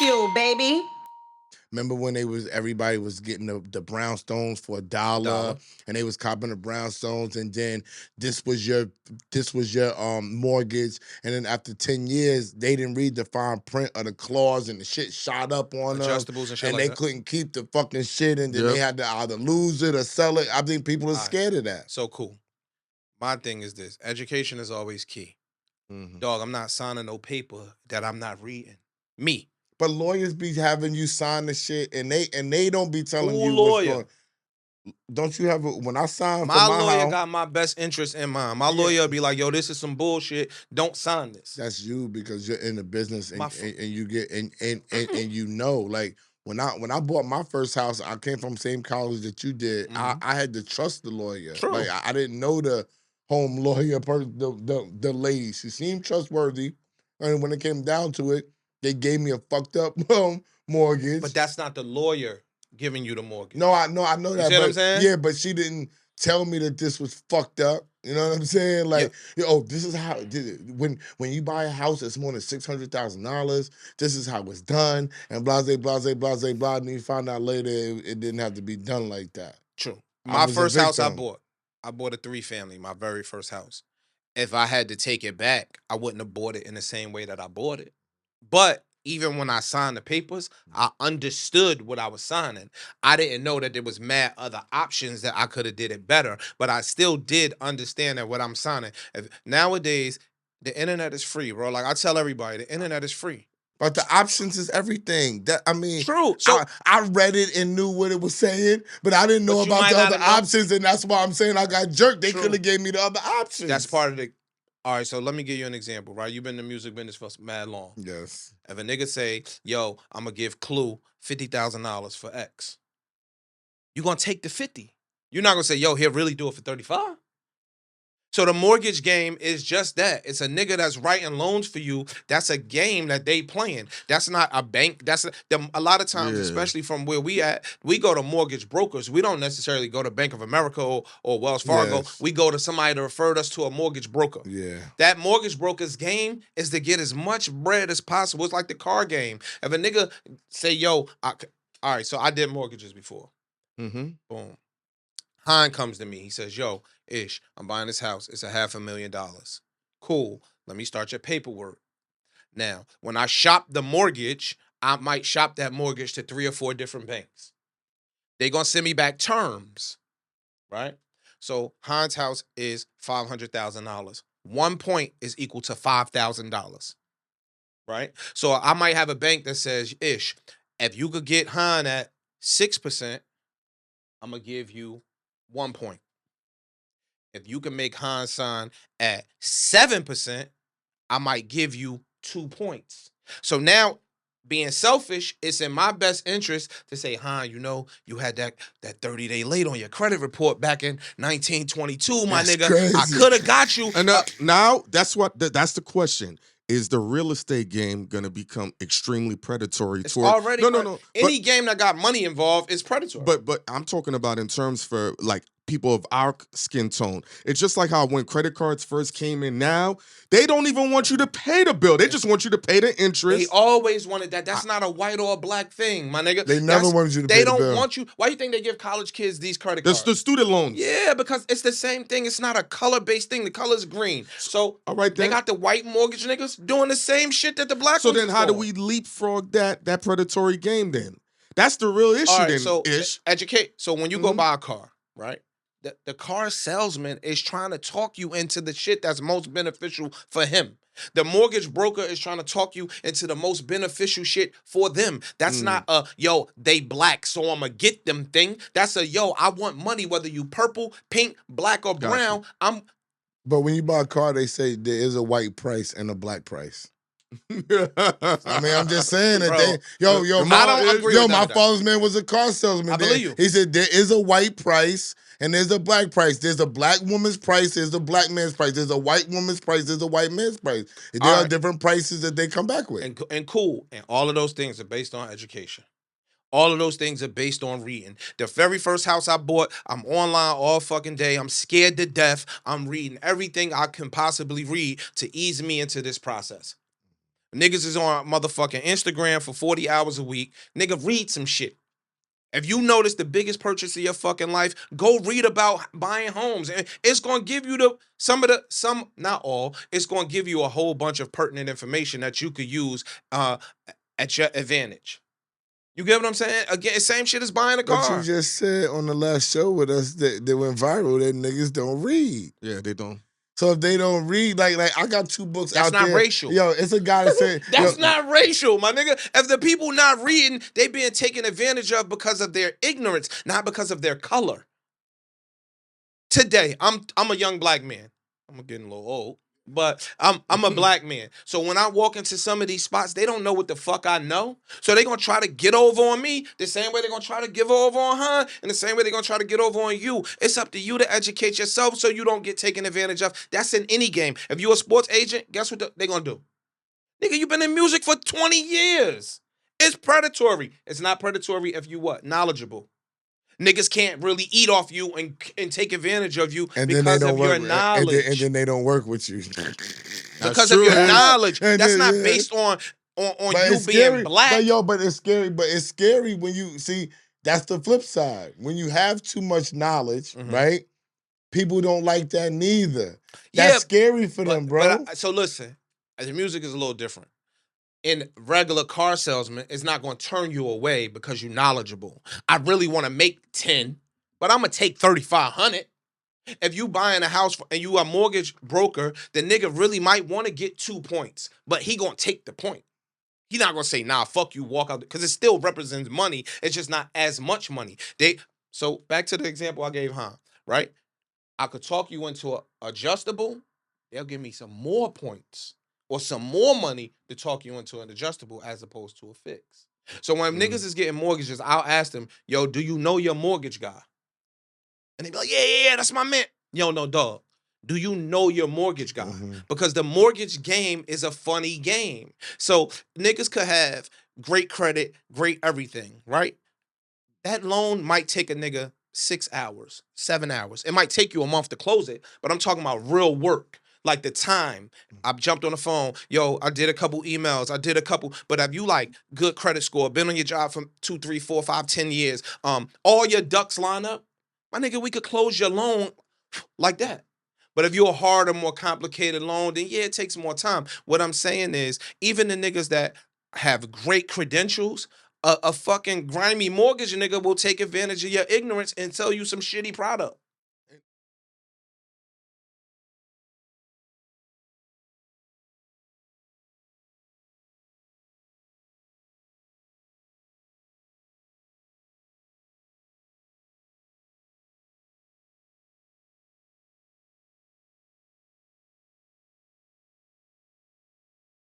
Bagfuel, baby. Remember when everybody was getting the brownstones for $1 and they was copping the brownstones, and then this was your mortgage, and then after 10 years they didn't read the fine print of the clause and the shit shot up on adjustables and shit and like they that. couldn't keep the fucking shit, and then they had to either lose it or sell it. I think people are scared of that. So cool. My thing is this: education is always key. Dog, I'm not signing no paper that I'm not reading. Me. But lawyers be having you sign the shit, and they don't be telling you lawyer. what's going. Don't you have when I sign my for my lawyer house, got my best interest in mind. My lawyer be like, yo, this is some bullshit. Don't sign this. That's you because you're in the business and you get and you know, like when I bought my first house, I came from the same college that you did. I had to trust the lawyer. True. Like I didn't know the home lawyer the lady. She seemed trustworthy. And when it came down to it, they gave me a fucked up mortgage. But that's not the lawyer giving you the mortgage. No, I know that. You see what I'm saying? Yeah, but she didn't tell me that this was fucked up. You know what I'm saying? Like, this is how when you buy a house that's more than $600,000, this is how it's done, and blase, blase, blase, blah. And you find out later it didn't have to be done like that. True. My first house I bought a 3-family, my very first house. If I had to take it back, I wouldn't have bought it in the same way that I bought it. But even when I signed the papers, I understood what I was signing. I didn't know that there was mad other options that I could have did it better, but I still did understand that what I'm signing. Nowadays, the internet is free, bro. Like I tell everybody, the internet is free. But the options is everything. True. So I read it and knew what it was saying, but I didn't know about the other options, and that's why I'm saying I got jerked. They could have gave me the other options. That's part of the. All right, so let me give you an example, right? You've been in the music business for mad long. Yes. If a nigga say, yo, I'm going to give Clue $50,000 for X, you're going to take the 50. You're not going to say, yo, he'll really do it for 35. So the mortgage game is just that. It's a nigga that's writing loans for you. That's a game that they playing. That's not a bank. A lot of times, especially from where we at, we go to mortgage brokers. We don't necessarily go to Bank of America or Wells Fargo. Yes. We go to somebody to refer us to a mortgage broker. Yeah. That mortgage broker's game is to get as much bread as possible. It's like the car game. If a nigga say, yo, all right, so I did mortgages before. Boom. Hein comes to me. He says, yo, Ish, I'm buying this house. It's $500,000. Cool. Let me start your paperwork. Now, when I shop the mortgage, I might shop that mortgage to 3 or 4 different banks. They're going to send me back terms, right? So Hein's house is $500,000. 1 point is equal to $5,000, right? So I might have a bank that says, Ish, if you could get Hein at 6%, I'm going to give you 1 point. If you can make Hein sign at 7%, I might give you 2 points. So now, being selfish, it's in my best interest to say, Hein, you know, you had that 30-day late on your credit report back in 1922, my nigga. Crazy. I could have got you. And now that's the question. Is the real estate game going to become extremely predatory? It's already no. Any game that got money involved is predatory. But I'm talking about in terms for like people of our skin tone. It's just like how when credit cards first came in now, they don't even want you to pay the bill. They just want you to pay the interest. They always wanted that. That's not a white or black thing, my nigga. They never wanted you to pay the bill. They don't want you. Why do you think they give college kids these credit cards? The student loans. Yeah, because it's the same thing. It's not a color-based thing. The color's green. So all right, they got the white mortgage niggas doing the same shit that the black So then how do we leapfrog that predatory game then? That's the real issue then, so Ish. Educate. So when you go buy a car, right? The car salesman is trying to talk you into the shit that's most beneficial for him. The mortgage broker is trying to talk you into the most beneficial shit for them. That's not a, yo, they black, so I'm going to get them thing. That's a, yo, I want money, whether you purple, pink, black, or brown. But when you buy a car, they say there is a white price and a black price. I mean, I'm just saying that my father's man was a car salesman. I believe you. He said there is a white price and there's a black price. There's a black woman's price. There's a black man's price. There's a white woman's price. There's a white man's price. There are different prices that they come back with. And cool. And all of those things are based on education. All of those things are based on reading. The very first house I bought, I'm online all fucking day. I'm scared to death. I'm reading everything I can possibly read to ease me into this process. Niggas is on motherfucking Instagram for 40 hours a week. Nigga, read some shit. If you notice the biggest purchase of your fucking life, go read about buying homes. And it's gonna give you not all, it's gonna give you a whole bunch of pertinent information that you could use at your advantage. You get what I'm saying? Again, same shit as buying a car. But you just said on the last show with us that they went viral that niggas don't read. Yeah, they don't. So if they don't read, like I got 2 books That's out not there. racial. Yo, it's a guy that said That's not racial, my nigga. If the people not reading, they being taken advantage of because of their ignorance, not because of their color. Today, I'm a young black man. I'm getting a little old, but I'm a black man. So when I walk into some of these spots, they don't know what the fuck I know. So they gonna try to get over on me the same way they're gonna try to give over on her, and the same way they're gonna try to get over on you. It's up to you to educate yourself so you don't get taken advantage of. That's in any game. If you're a sports agent, guess what they gonna do? Nigga, you've been in music for 20 years. It's predatory. It's not predatory if you what? Knowledgeable. Niggas can't really eat off you and take advantage of you because of your knowledge. And then they don't work with you. Because of your knowledge. That's not based on you being black. But it's scary. But it's scary when you see, that's the flip side. When you have too much knowledge, right? People don't like that neither. That's scary for them, bro. So listen, the music is a little different. In regular car salesman, it's not going to turn you away because you're knowledgeable. I really want to make 10, but I'm going to take 3,500. If you buying a house and you a mortgage broker, the nigga really might want to get 2 points, but he going to take the point. He not going to say, nah, fuck you, walk out, because it still represents money. It's just not as much money. So back to the example I gave, right? I could talk you into an adjustable. They'll give me some more points or some more money to talk you into an adjustable as opposed to a fix. So when niggas is getting mortgages, I'll ask them, yo, do you know your mortgage guy? And they be like, yeah, that's my man. Yo, no, dog. Do you know your mortgage guy? Because the mortgage game is a funny game. So niggas could have great credit, great everything, right? That loan might take a nigga 6 hours, 7 hours. It might take you a month to close it, but I'm talking about real work. Like the time, I jumped on the phone. Yo, I did a couple emails. But have you like good credit score, been on your job for 2, 3, 4, 5, 10 years, all your ducks line up, my nigga, we could close your loan like that. But if you're a harder, more complicated loan, then yeah, it takes more time. What I'm saying is, even the niggas that have great credentials, a fucking grimy mortgage nigga will take advantage of your ignorance and sell you some shitty product.